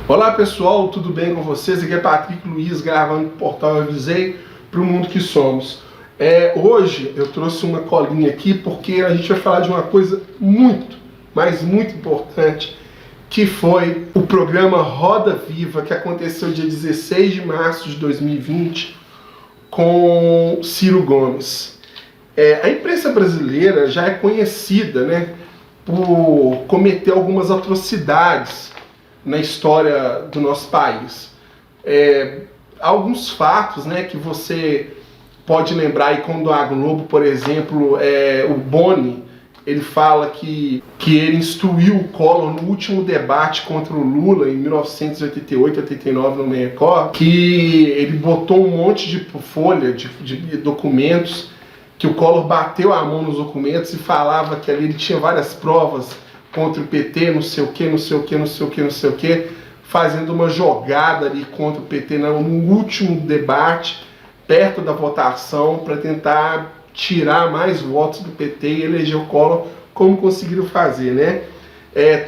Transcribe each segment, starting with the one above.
Olá pessoal, tudo bem com vocês? Aqui é Patrick Luiz gravando o Portal Avisei para o Mundo que Somos. Hoje eu trouxe uma colinha aqui porque a gente vai falar de uma coisa muito, mas muito importante, que foi o programa Roda Viva, que aconteceu dia 16 de março de 2020 com Ciro Gomes. A imprensa brasileira já é conhecida, né, por cometer algumas atrocidades na história do nosso país. Alguns fatos, né, que você pode lembrar aí, quando a Globo, por exemplo, o Boni, ele fala que ele instruiu o Collor no último debate contra o Lula em 1988, 89 no Record, que ele botou um monte de folha de documentos, que o Collor bateu a mão nos documentos e falava que ali ele tinha várias provas contra o PT, não sei o que, fazendo uma jogada ali contra o PT no último debate, perto da votação, para tentar tirar mais votos do PT e eleger o Collor, como conseguiram fazer, né?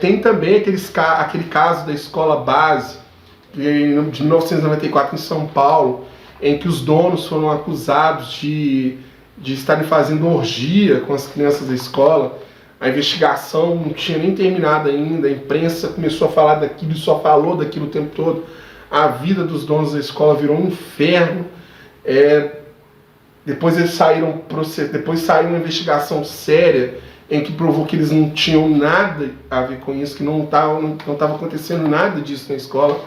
Tem também aquele caso da escola base, de 1994 em São Paulo, em que os donos foram acusados de estarem fazendo orgia com as crianças da escola. A investigação não tinha nem terminado ainda, a imprensa começou a falar daquilo e só falou daquilo o tempo todo. A vida dos donos da escola virou um inferno. Depois saiu uma investigação séria em que provou que eles não tinham nada a ver com isso, que não estava acontecendo nada disso na escola.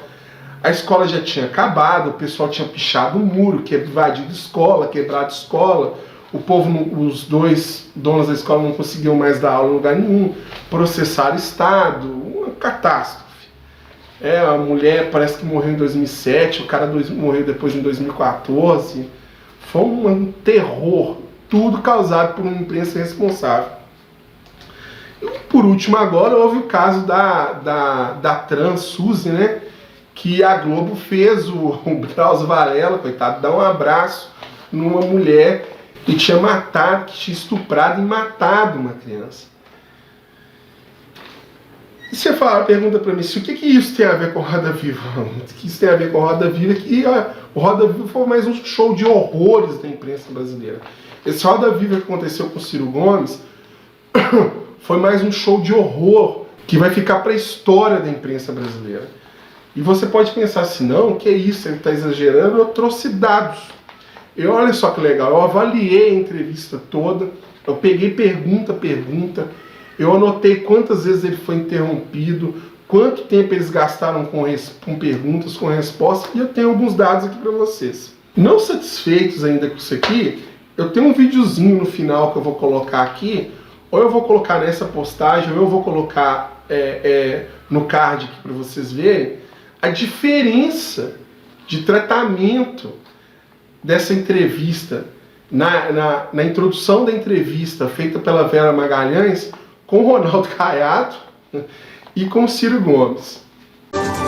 A escola já tinha acabado, o pessoal tinha pichado o muro, invadido escola, quebrado escola. Os dois donos da escola não conseguiam mais dar aula em lugar nenhum, processaram o Estado, uma catástrofe. A mulher parece que morreu em 2007, o cara morreu depois em 2014. Foi um terror, tudo causado por uma imprensa irresponsável. E por último agora houve o caso da trans Suzy, né, que a Globo fez o Drauzio Varela, coitado, dar um abraço numa mulher que tinha estuprado e matado uma criança. E você pergunta para mim, o que isso tem a ver com Roda Viva? O que isso tem a ver com Roda Viva? Que o Roda Viva foi mais um show de horrores da imprensa brasileira. Esse Roda Viva que aconteceu com o Ciro Gomes foi mais um show de horror que vai ficar para a história da imprensa brasileira. E você pode pensar assim, não, que é isso, ele está exagerando, eu trouxe dados. Olha só que legal, eu avaliei a entrevista toda, eu peguei pergunta, eu anotei quantas vezes ele foi interrompido, quanto tempo eles gastaram com perguntas, com respostas, e eu tenho alguns dados aqui para vocês. Não satisfeitos ainda com isso aqui, eu tenho um videozinho no final que eu vou colocar aqui, ou eu vou colocar nessa postagem, ou eu vou colocar no card aqui para vocês verem a diferença de tratamento dessa entrevista, na introdução da entrevista feita pela Vera Magalhães com o Ronaldo Caiado e com o Ciro Gomes.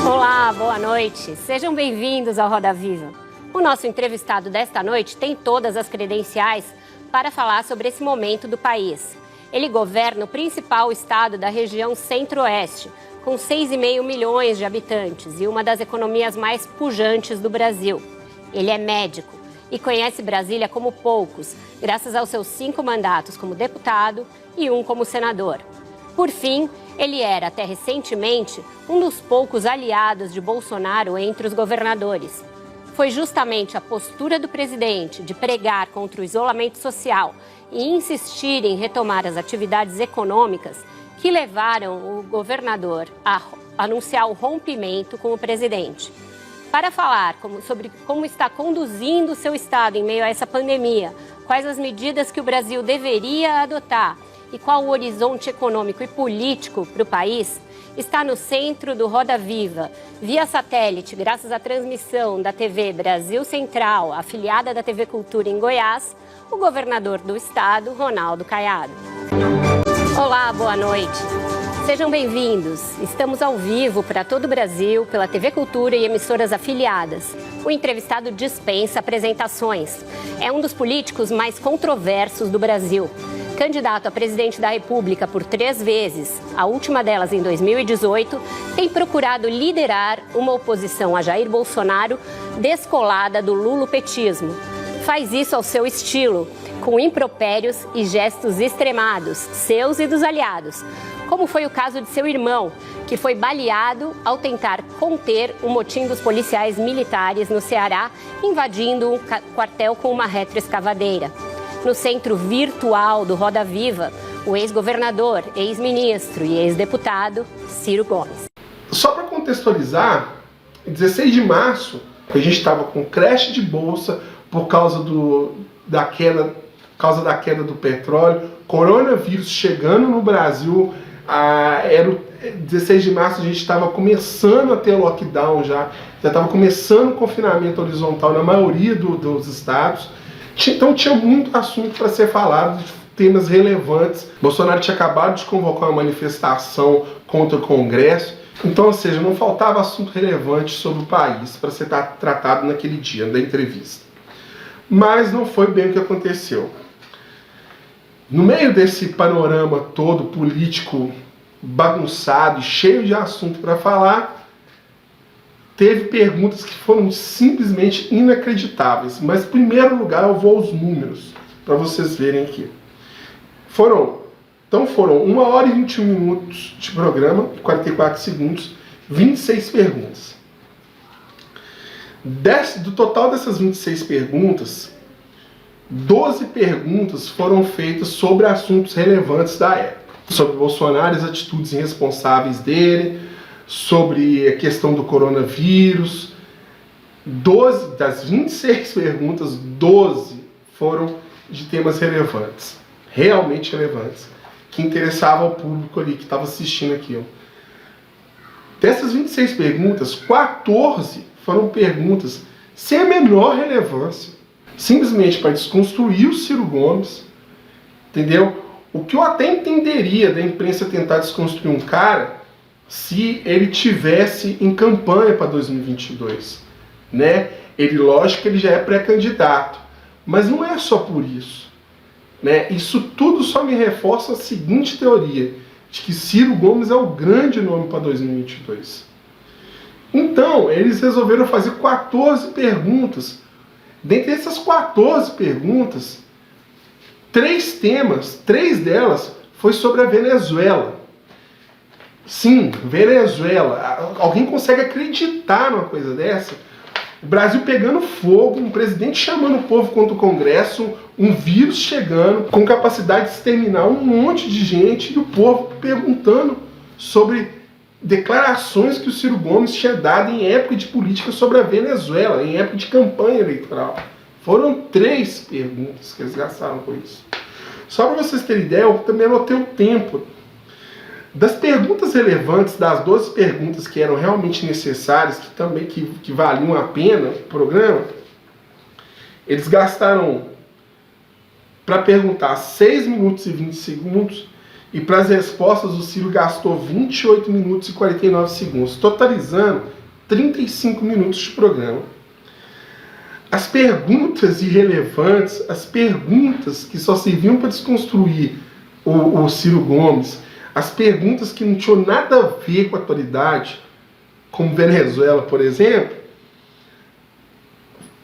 Olá, boa noite. Sejam bem-vindos ao Roda Viva. O nosso entrevistado desta noite tem todas as credenciais para falar sobre esse momento do país. Ele governa o principal estado da região Centro-Oeste, com 6,5 milhões de habitantes e uma das economias mais pujantes do Brasil. Ele é médico e conhece Brasília como poucos, graças aos seus 5 mandatos como deputado e 1 como senador. Por fim, ele era, até recentemente, um dos poucos aliados de Bolsonaro entre os governadores. Foi justamente a postura do presidente de pregar contra o isolamento social e insistir em retomar as atividades econômicas que levaram o governador a anunciar o rompimento com o presidente. Para falar sobre como está conduzindo o seu estado em meio a essa pandemia, quais as medidas que o Brasil deveria adotar e qual o horizonte econômico e político para o país, está no centro do Roda Viva, via satélite, graças à transmissão da TV Brasil Central, afiliada da TV Cultura em Goiás, o governador do estado, Ronaldo Caiado. Olá, boa noite. Sejam bem-vindos. Estamos ao vivo para todo o Brasil, pela TV Cultura e emissoras afiliadas. O entrevistado dispensa apresentações. É um dos políticos mais controversos do Brasil. candidato a presidente da República por 3 vezes, a última delas em 2018, tem procurado liderar uma oposição a Jair Bolsonaro descolada do lulopetismo. Faz isso ao seu estilo, com impropérios e gestos extremados, seus e dos aliados, como foi o caso de seu irmão, que foi baleado ao tentar conter o motim dos policiais militares no Ceará, invadindo um quartel com uma retroescavadeira. No centro virtual do Roda Viva, o ex-governador, ex-ministro e ex-deputado Ciro Gomes. Só para contextualizar, em 16 de março, a gente estava com creche de bolsa por causa da queda do petróleo, coronavírus chegando no Brasil. Era o 16 de março, a gente estava começando a ter lockdown já estava começando o confinamento horizontal na maioria dos estados. Então tinha muito assunto para ser falado, de temas relevantes. Bolsonaro tinha acabado de convocar uma manifestação contra o Congresso. Então, ou seja, não faltava assunto relevante sobre o país para ser tratado naquele dia da entrevista. Mas não foi bem o que aconteceu. No meio desse panorama todo político bagunçado e cheio de assunto para falar, teve perguntas que foram simplesmente inacreditáveis. Mas, em primeiro lugar, eu vou aos números, para vocês verem aqui. Foram 1 hora e 21 minutos de programa, 44 segundos, 26 perguntas. Do total dessas 26 perguntas, 12 perguntas foram feitas sobre assuntos relevantes da época. Sobre Bolsonaro, as atitudes irresponsáveis dele, sobre a questão do coronavírus. 12 das 26 perguntas, 12 foram de temas relevantes, realmente relevantes, que interessavam ao público ali que estava assistindo aquilo. Dessas 26 perguntas, 14 foram perguntas sem a menor relevância, simplesmente para desconstruir o Ciro Gomes, entendeu? O que eu até entenderia da imprensa tentar desconstruir um cara se ele tivesse em campanha para 2022, né? Lógico que ele já é pré-candidato, mas não é só por isso, né? Isso tudo só me reforça a seguinte teoria, de que Ciro Gomes é o grande nome para 2022. Então, eles resolveram fazer 14 perguntas. Dentre essas 14 perguntas, 3 delas foi sobre a Venezuela. Sim, Venezuela. Alguém consegue acreditar numa coisa dessa? O Brasil pegando fogo, um presidente chamando o povo contra o Congresso, um vírus chegando, com capacidade de exterminar um monte de gente, e o povo perguntando sobre declarações que o Ciro Gomes tinha dado em época de política sobre a Venezuela, em época de campanha eleitoral. Foram 3 perguntas que eles gastaram com isso. Só para vocês terem ideia, eu também anotei o tempo. Das perguntas relevantes, das 12 perguntas que eram realmente necessárias, que também que valiam a pena o programa, eles gastaram para perguntar 6 minutos e 20 segundos, e para as respostas o Ciro gastou 28 minutos e 49 segundos, totalizando 35 minutos de programa. As perguntas irrelevantes, as perguntas que só serviam para desconstruir o Ciro Gomes, as perguntas que não tinham nada a ver com a atualidade, como Venezuela, por exemplo,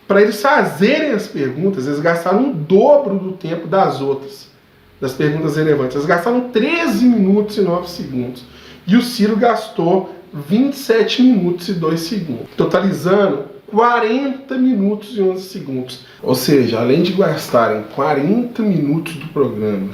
para eles fazerem as perguntas, eles gastaram o dobro do tempo das outras, das perguntas relevantes. Eles gastaram 13 minutos e 9 segundos. E o Ciro gastou 27 minutos e 2 segundos, totalizando 40 minutos e 11 segundos. Ou seja, além de gastarem 40 minutos do programa,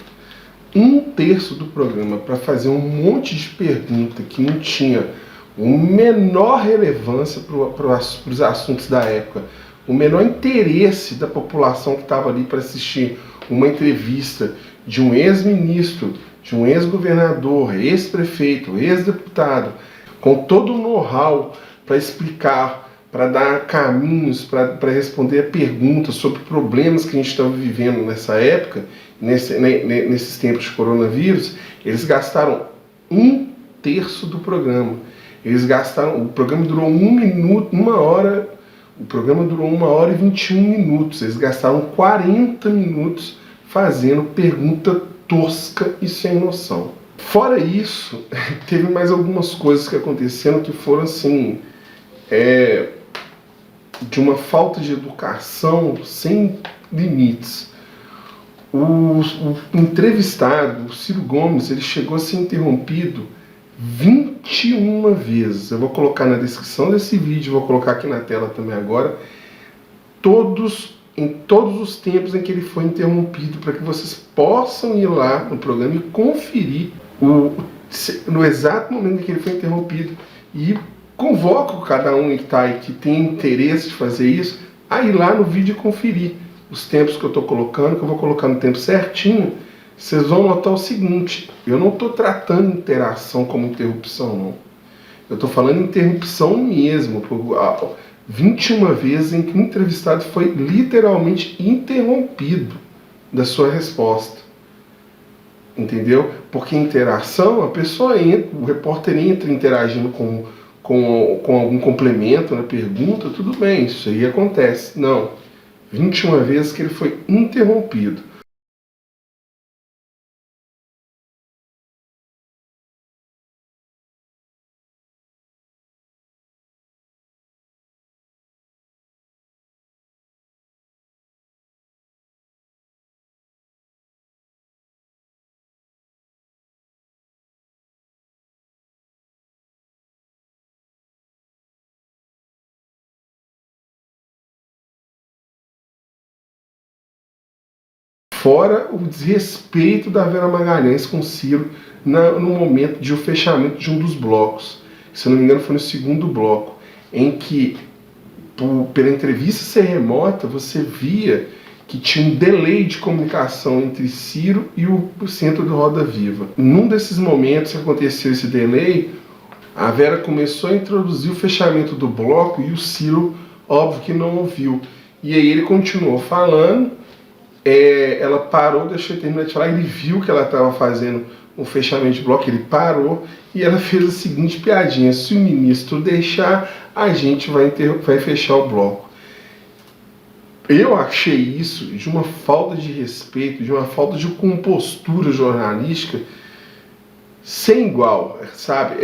1/3 do programa para fazer um monte de pergunta que não tinha a menor relevância para os assuntos da época, o menor interesse da população que estava ali para assistir uma entrevista de um ex-ministro, de um ex-governador, ex-prefeito, ex-deputado, com todo o know-how para explicar, para dar caminhos, para responder a perguntas sobre problemas que a gente estava vivendo nessa época, nesses tempos de coronavírus. Eles gastaram 1/3 do programa. O programa durou 1 hora, o programa durou 1 hora e 21 minutos. Eles gastaram 40 minutos fazendo pergunta tosca e sem noção. Fora isso, teve mais algumas coisas que aconteceram que foram assim, de uma falta de educação sem limites. O entrevistado, o Ciro Gomes, ele chegou a ser interrompido 21 vezes. Eu vou colocar na descrição desse vídeo, vou colocar aqui na tela também agora, em todos os tempos em que ele foi interrompido, para que vocês possam ir lá no programa e conferir no exato momento em que ele foi interrompido. E convoco cada um que está aí, que tem interesse de fazer isso, a ir lá no vídeo e conferir os tempos que eu estou colocando, que eu vou colocar no tempo certinho. Vocês vão notar o seguinte: eu não estou tratando interação como interrupção, não. Eu estou falando interrupção mesmo, 21 vezes em que o entrevistado foi literalmente interrompido da sua resposta. Entendeu? Porque interação, a pessoa entra, o repórter entra interagindo com algum complemento na pergunta, tudo bem, isso aí acontece. Não. 21 vezes que ele foi interrompido. Fora o desrespeito da Vera Magalhães com o Ciro no momento de o fechamento de um dos blocos. Se não me engano, foi no segundo bloco, em que, pela entrevista ser remota, você via que tinha um delay de comunicação entre Ciro e o centro do Roda Viva. Num desses momentos que aconteceu esse delay, a Vera começou a introduzir o fechamento do bloco e o Ciro, óbvio que não ouviu. E aí ele continuou falando. Ela parou, deixou eu terminar de falar, ele viu que ela estava fazendo um fechamento de bloco, ele parou e ela fez a seguinte piadinha: se o ministro deixar, a gente vai fechar o bloco. Eu achei isso de uma falta de respeito, de uma falta de compostura jornalística sem igual, sabe?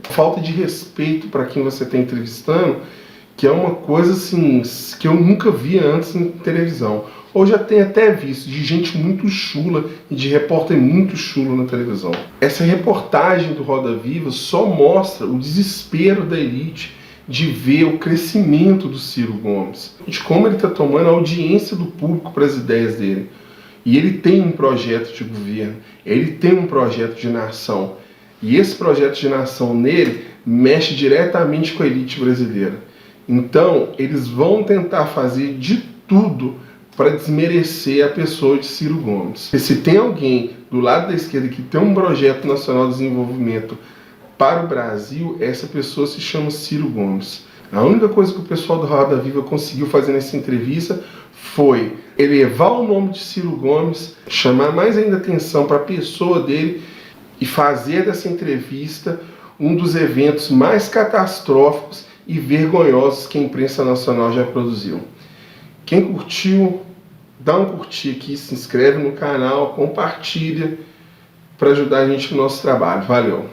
Falta de respeito para quem você está entrevistando, que é uma coisa assim que eu nunca vi antes em televisão. Ou já tenho até visto de gente muito chula e de repórter muito chulo na televisão. Essa reportagem do Roda Viva só mostra o desespero da elite de ver o crescimento do Ciro Gomes, de como ele está tomando a audiência do público para as ideias dele. E ele tem um projeto de governo, ele tem um projeto de nação. E esse projeto de nação nele mexe diretamente com a elite brasileira. Então, eles vão tentar fazer de tudo para desmerecer a pessoa de Ciro Gomes. E se tem alguém do lado da esquerda que tem um projeto nacional de desenvolvimento para o Brasil, essa pessoa se chama Ciro Gomes. A única coisa que o pessoal do Roda Viva conseguiu fazer nessa entrevista foi elevar o nome de Ciro Gomes, chamar mais ainda atenção para a pessoa dele e fazer dessa entrevista um dos eventos mais catastróficos e vergonhosos que a imprensa nacional já produziu. Quem curtiu, dá um curtir aqui, se inscreve no canal, compartilha para ajudar a gente no nosso trabalho. Valeu!